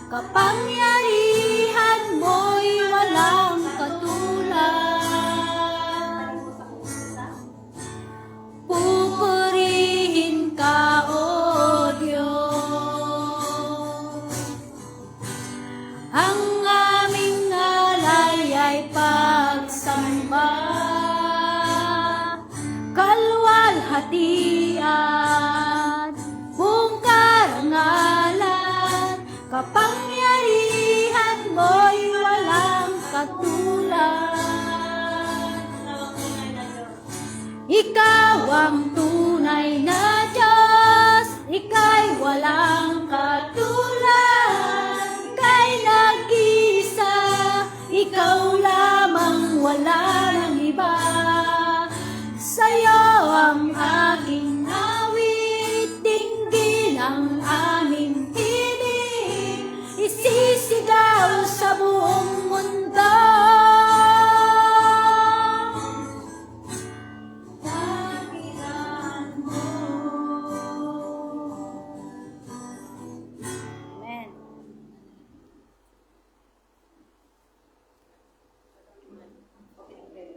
kapangyarihan mo'y walang katulad. Pupurihin ka, O Diyos. Ang aming alay ay pagsamba, kalwalhatian, buong karangalan, kapangyarihan mo'y walang katulad. Ikaw ang tunay na Diyos, ika'y walang katulad, ika'y nag-iisa, ikaw lamang, wala nang iba. Sa'yo ang aking awit, dinggin ang aming tinig, isisigaw sa buong mundo. Dakilan mo. Amen.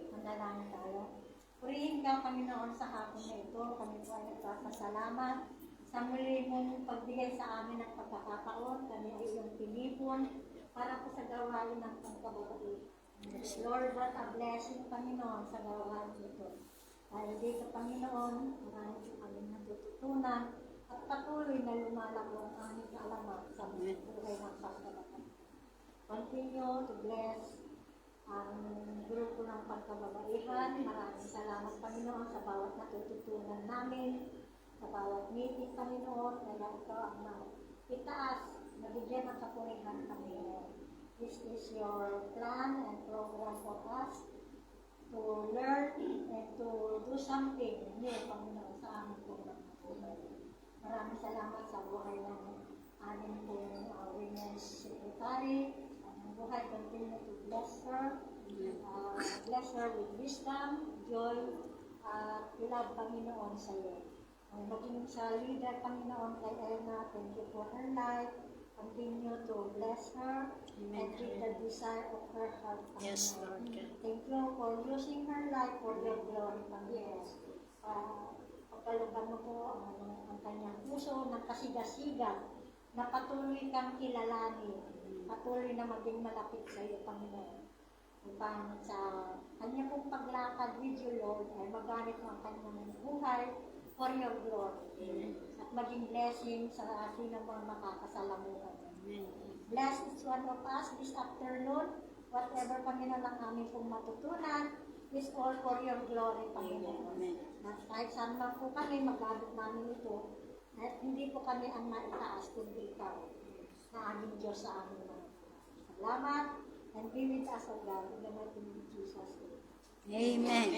Manalangin tayo. Purihin ka, Panginoon, sa hapon na ito. Kami po ay nagpapasalamat sa muli mong pagbigay sa amin ng pagkakataon. Kami ay iyong pinipon para po sa gawain ng pagkababae. Lord, what a blessing, Panginoon, sa gawain ito. Dahil dito, Panginoon, marami po kami natututunan at patuloy na lumalago ang aming kaalaman sa buhay ng pagkababae. Continue to bless ang grupo ng pagkababaihan. Maraming salamat, Panginoon, sa bawat natututunan namin, sa bawat meeting, Panginoon, kaya ito ang itaas, nabigyan ng kapurihan, Panginoon. This is your plan and program for us to learn and to do something new, Panginoon, sa aming pong maraming salamat sa buhay ng aming pong women's secretary. Buhay, continue to bless her with wisdom, joy, at love, Panginoon, sa iyo. Maging sa leader, Panginoon, kay Elna, thank you for her life. Continue to bless her and give the desire of her heart, Panginoon. Yes, Lord. Thank you for using her life for your glory, Panginoon. Pagkalugan mo po ang kanyang puso ng kasigasigan na patuloy kang kilalanin, patuloy na maging malapit sa iyo, Panginoon. Upang sa kanya pong paglakad with you, Lord, ay magamit mo ang kanyang buhay for your glory. At maging blessing sa ating mga makakasalamuhan. Bless each one of us this afternoon. Whatever, Panginoon, ang aming pong matutunan is all for your glory, Panginoon. At kahit saan man po kami, magamit namin ito. At hindi po kami ang maitaas kundi ikaw na aming Diyos sa aming mga. Salamat and be with us, O God, in the mighty name of Jesus. Amen.